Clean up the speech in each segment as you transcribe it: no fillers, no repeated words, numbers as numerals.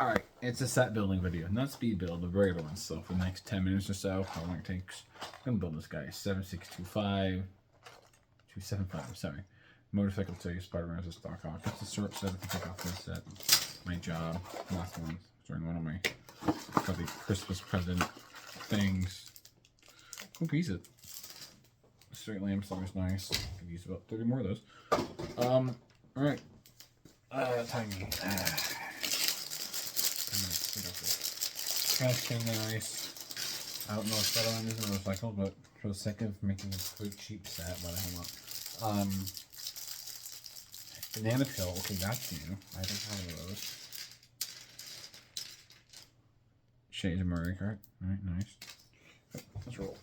Alright, it's a set building video, not speed build, the regular one. So for the next 10 minutes or so, how long it takes, I'm gonna build this guy. 275, sorry. Motorcycle 2, Spider-Man as a stock hawk. It's a short set to take off this set. My job, last one, during one of my probably Christmas present things. Cool piece it. Straight lamp always nice. Could use about 30 more of those. Alright. Timing. Trash can nice. I don't know if Spider-Man is a motorcycle, but for the sake of making a quick cheap set, what the hell not? Banana pill. Okay, that's new. I don't have one of those. Shades of Mario Kart. Alright, nice. Let's roll.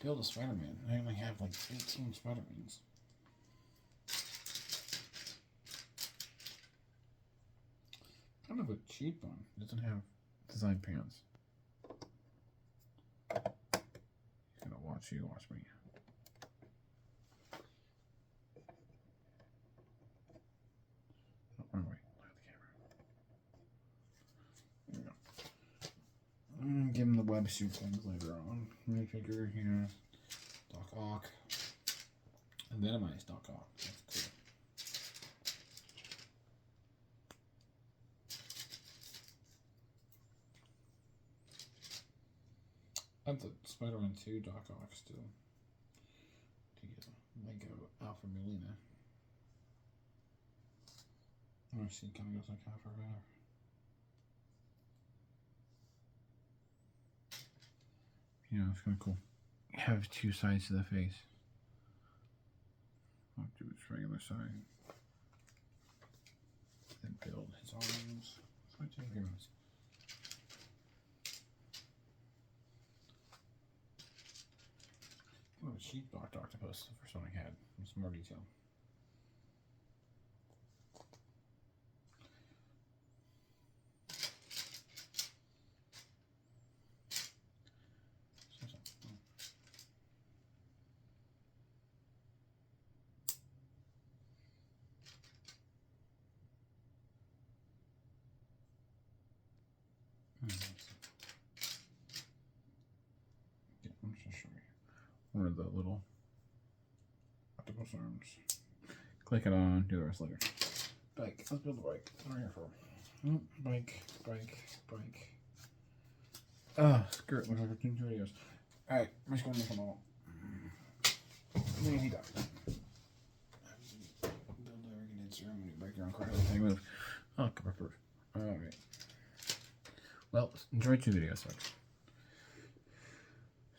Build a Spider-Man. I only have like 18 Spider-Mans. Kind of a cheap one. It doesn't have design pants. He's gonna watch you, watch me. Oh, wait, look at the camera. There we go. Give him the websuit things later on. Minifigure, here. Doc Ock. And then my Doc Ock. That's cool. I have the Spider-Man 2 Doc Ock still. To get a Lego Alpha Melina. Oh, she kind of goes like half or half. You know, it's kind of cool. You have two sides to the face. I'll do its regular side. Then build his arms. So I take arms. Oh, a sheepdog octopus, the first one I had. Some more detail. I'm just going to show you one of the little octopus arms. Click it on, do the rest later. Bike. Let's build the bike. What am I here for? Bike. Oh, skirt. Looks like we're doing 2 videos. Alright, I'm just going to make them all. Maybe done. Build every ceremony. Break your own car. Everything move. Oh, cover proof. Alright. Well, enjoy 2 videos, folks.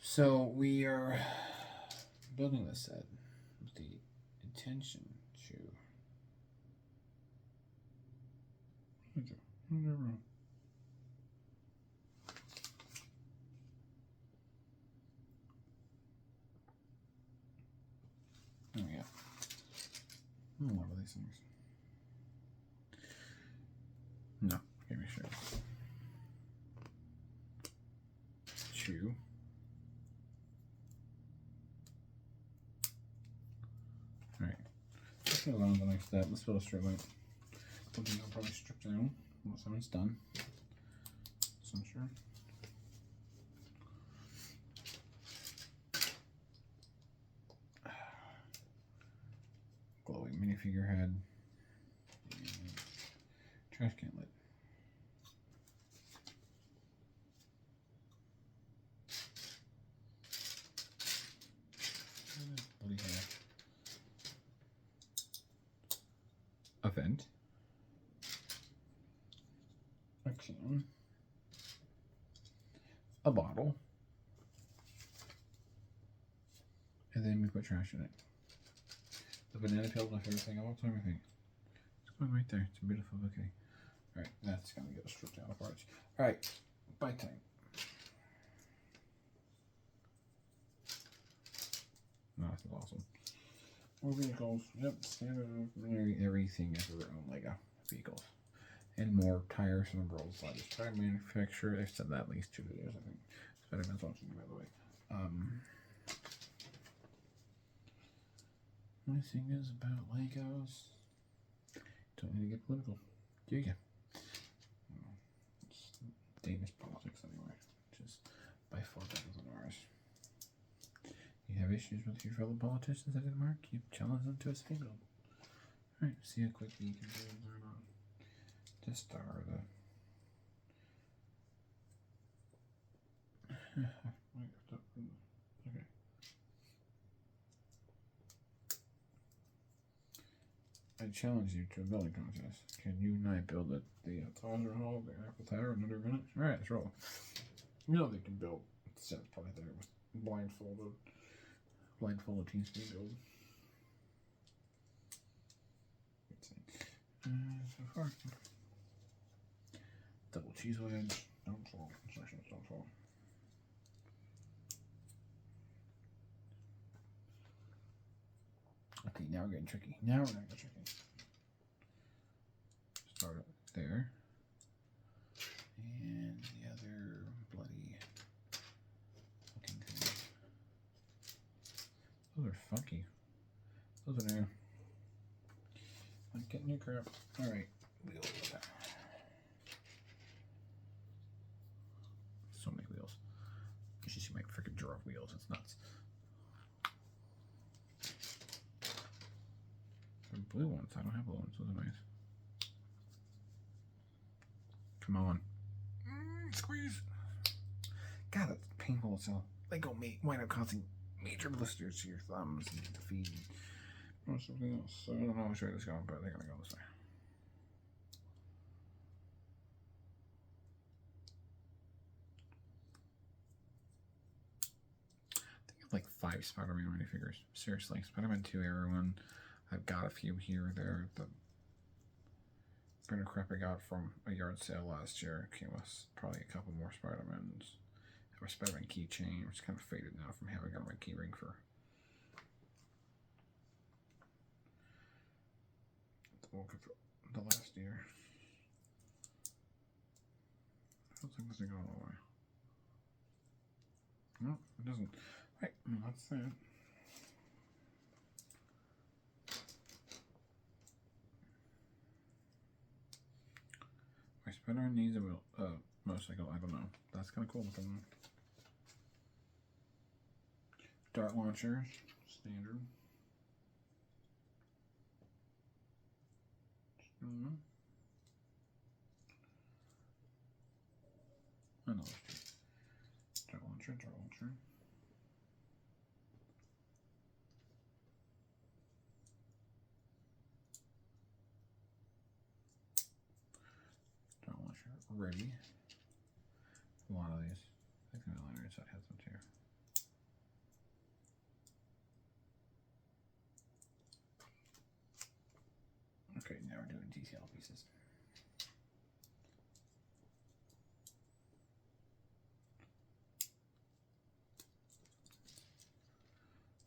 So we are building this set with the intention to. Oh yeah. One of these things. No, give me a shot. 2. Alright. Let's go on to the next step. Let's build a straight line. Something I'll probably strip down once it's done. So I'm sure. Glowing minifigure head. And trash can lid. Bloody hair. A vent. A can. A bottle. And then we put trash in it. The banana peel is my favorite thing of all time, I think. It's going right there. It's a beautiful bouquet. Alright, that's going to get stripped down apart. Alright, bike time. No, this is awesome. More vehicles. Yep, standard everything is their own Lego vehicles. And more tires and rolls. I just try to manufacture. I've said that at least 2 videos, I think. Spider-Man's watching, by the way. My thing is about Legos. Don't don't need to get political. Do you? It's Danish politics anyway, which is by far better than ours. You have issues with your fellow politicians at Denmark? You challenge them to a scandal. Alright, see how quickly you can learn on this star the. Okay. I challenge you to a building contest. Can you and I build the Tazer Hall, the Eiffel Tower in under a minute? Alright, let's roll. You know they can build. It's probably there with blindfolded team speed build. So far. Double cheese wedge. Don't fall. Instructions don't fall. Okay, now we're getting tricky. Now we're gonna get tricky. Start it there. And the other bloody looking thing. Those are funky. Those are new. I'm getting your crap. Alright. Wheels. So many wheels. You should see my freaking drawer of wheels. It's nuts. The blue ones. I don't have blue ones. Those are nice. Come on. Squeeze. God, that's painful. So they go wind up causing major blisters to your thumbs and the feet. Or something else. So I don't know which way this is going, but they're gonna go this way. I think I have like 5 Spider-Man minifigures. Seriously, Spider-Man 2 Era 1. I've got a few here or there. The brand of crap I got from a yard sale last year came with probably a couple more Spider-Mans. I have a Spider-Man keychain, which is kind of faded now from having it on my key ring for the last year. I don't think this thing going all the way. No, it doesn't. Right, that's that. My Spider-Man needs a motorcycle. I don't know. That's kind of cool looking. Dart launcher, standard. Another dart launcher, dart launcher. Dart launcher ready. A lot of these. I think the liner inside has them too. Okay, now we're doing detail pieces.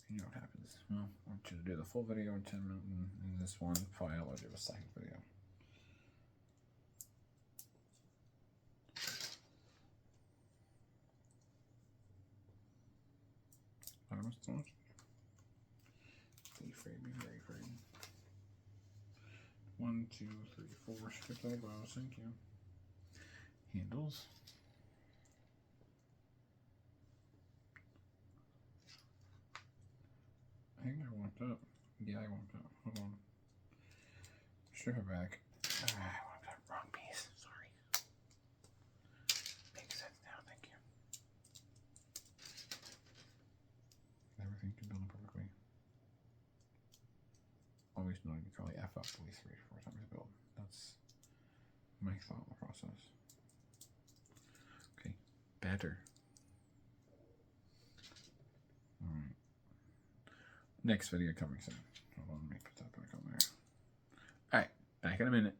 You know what happens. Well, I want you to do the full video in 10 minutes, and in this one file I'll do a second video. Be very free. 1, 2, 3, 4. Skip elbows. Thank you. Handles. I think I walked up. Yeah, I walked up. Hold on. Strip it back. I walked up. Wrong piece. Sorry. Makes sense now. Thank you. Everything can build perfectly. Always know you can probably F up at least 3 or 4 times to build. That's my thought process. Okay. Better. Alright. Next video coming soon. Hold on, let me put that back on there. Alright, back in a minute.